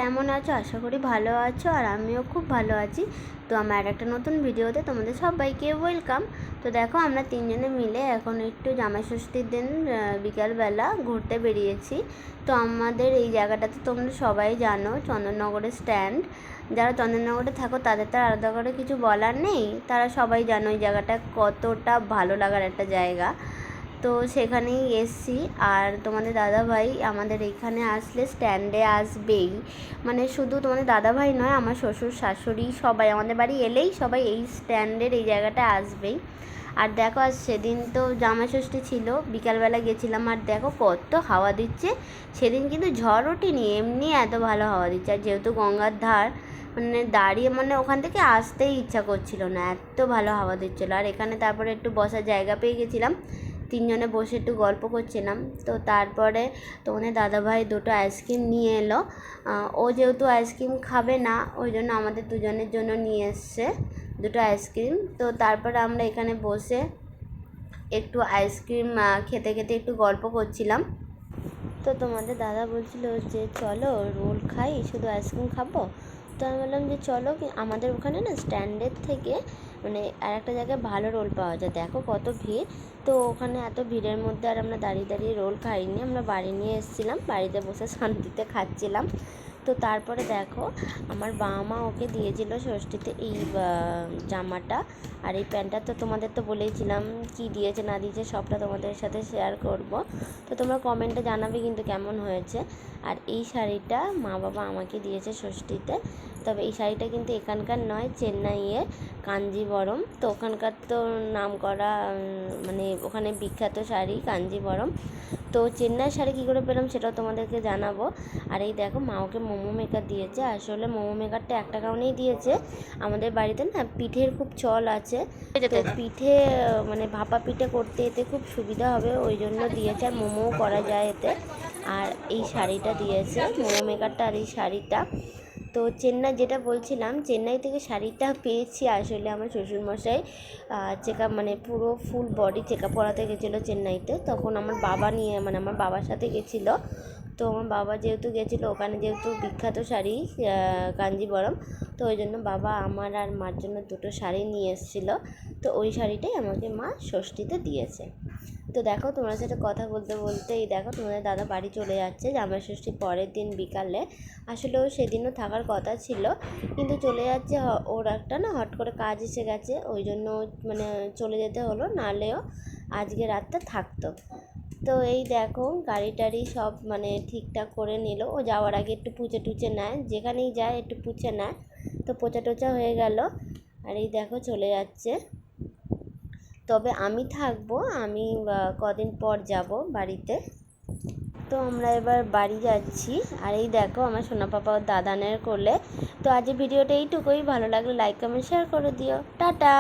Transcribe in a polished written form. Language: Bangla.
কেমন আছো? আশা করি ভালো আছো, আর আমিও খুব ভালো আছি। তো আমার একটা নতুন ভিডিওতে তোমাদের সবাইকে ওয়েলকাম। তো দেখো, আমরা তিনজনে মিলে এখন একটু জামাই ষষ্ঠীর দিন বিকালবেলা ঘুরতে বেরিয়েছি। তো আমাদের এই জায়গাটাতে তোমরা সবাই জানো, চন্দননগরের স্ট্যান্ড। যারা চন্দননগরে থাকো তাদের তো আলাদা করে কিছু বলার নেই, তারা সবাই জানো এই জায়গাটা কতটা ভালো লাগার একটা জায়গা। তো সেখানেই এসছি। আর তোমাদের দাদাভাই আমাদের এখানে আসলে স্ট্যান্ডে আসবেই, মানে শুধু তোমাদের দাদাভাই নয়, আমার শ্বশুর শাশুড়ি সবাই আমাদের বাড়ি এলেই সবাই এই স্ট্যান্ডের এই জায়গাটা আসবেই। আর দেখো, আজ সেদিন তো জামাই ষষ্ঠী ছিল, বিকালবেলা গেছিলাম, আর দেখো কত হাওয়া দিচ্ছে। সেদিন কিন্তু ঝড় ওঠেনি, এমনি এত ভালো হাওয়া দিচ্ছে। আর যেহেতু গঙ্গার ধার, মানে দাঁড়িয়ে মানে ওখান থেকে আসতেই ইচ্ছা করছিল না, এত ভালো হাওয়া দিচ্ছিলো। আর এখানে তারপরে একটু বসার জায়গা পেয়ে গেছিলাম, তিনজনে বসে একটু গল্প করছিলাম। তো তারপরে তোমাদের দাদাভাই দুটো আইসক্রিম নিয়ে এলো। ও যেহেতু আইসক্রিম খাবে না, ওই জন্য আমাদের দুজনের জন্য নিয়ে এসছে দুটো আইসক্রিম। তো তারপরে আমরা এখানে বসে একটু আইসক্রিম খেতে খেতে একটু গল্প করছিলাম। তো তোমাদের দাদা বলছিল যে চলো রোল খাই, শুধু আইসক্রিম খাবো। তো আমি বললাম যে চলো, আমাদের ওখানে না স্ট্যান্ডের থেকে মানে আর একটা জায়গায় ভালো রোল পাওয়া যায়। দেখো কত ভিড়। তো ওখানে এত ভিড়ের মধ্যে আর আমরা দাঁড়িয়ে দাঁড়িয়ে রোল খাইনি, আমরা বাড়ি নিয়ে এসেছিলাম, বাড়িতে বসে শান্তিতে খাচ্ছিলাম। তো তারপরে দেখো, আমার বাবা মা ওকে দিয়েছিল ষষ্ঠীতে এই জামাটা আর এই প্যান্টটা। তো তোমাদের তো বলেইছিলাম কি দিয়েছে না দিয়েছে সবটা তোমাদের সাথে শেয়ার করব। তো তোমরা কমেন্টে জানাবে কিন্তু কেমন হয়েছে। আর এই শাড়িটা মা বাবা আমাকে দিয়েছে ষষ্ঠীতে। তবে এই শাড়িটা কিন্তু এখানকার নয়, চেন্নাইয়ের কাঞ্জিবরম। তো ওখানকার তো নাম করা মানে ওখানে বিখ্যাত শাড়ি কাঞ্জিবরম। তো চেন্নাই শাড়ি কী করে পেলাম সেটাও তোমাদেরকে জানাবো। আর এই দেখো, মা ওকে মোমো মেকার দিয়েছে। আসলে মোমো মেকারটা একটা কারণেই দিয়েছে, আমাদের বাড়িতে না পিঠের খুব চল আছে। তো পিঠে মানে ভাপা পিঠে করতে এতে খুব সুবিধা হবে, ওই জন্য দিয়েছে। আর মোমোও করা যায় এতে। আর এই শাড়িটা দিয়েছে মোমো মেকারটা আর এই শাড়িটা। তো চেন্নাই যেটা বলছিলাম, চেন্নাই থেকে শাড়িটা পেয়েছি আসলে আমার শ্বশুরমশাই চেক আপ মানে পুরো ফুল বডি চেক আপ করাতে গেছিলো চেন্নাইতে। তখন আমার বাবা নিয়ে মানে আমার বাবার সাথে গেছিলো। তো আমার বাবা যেহেতু গেছিলো ওখানে, যেহেতু বিখ্যাত শাড়ি কাঞ্জিবরম, তো ওই জন্য বাবা আমার আর মার জন্য দুটো শাড়ি নিয়ে এসেছিলো। তো ওই শাড়িটাই আমাকে মা ষষ্ঠীতে দিয়েছে। তো দেখো, তোমার সাথে কথা বলতে বলতে এই দেখো তোমাদের দাদা বাড়ি চলে যাচ্ছে জামাই ষষ্ঠীর পরের দিন বিকালে। আসলে ও সেদিনও থাকার কথা ছিল, কিন্তু চলে যাচ্ছে। ওর একটা না হট করে কাজ এসে গেছে, ওই জন্য মানে চলে যেতে হলো, নাহলেও আজকে রাতটা থাকতো। তো এই দেখো, গাড়ি টাড়ি সব মানে ঠিকঠাক করে নিল। ও যাওয়ার আগে একটু পুছে টুচে নেয়, যেখানেই যায় একটু পুছে নেয়। তো পোচা টোচা হয়ে গেল। আর এই দেখো চলে যাচ্ছে। তবে আমি থাকবো, আমি কদিন পর যাব বাড়িতে। তো আমরা এবার বাড়ি যাচ্ছি। আর এই দেখো আমার সোনা পাপা দাদানের কোলে। তো আজ ভিডিওটা এইটুকুই, ভালো লাগলে লাইক কমেন্ট শেয়ার করে দিও। টাটা।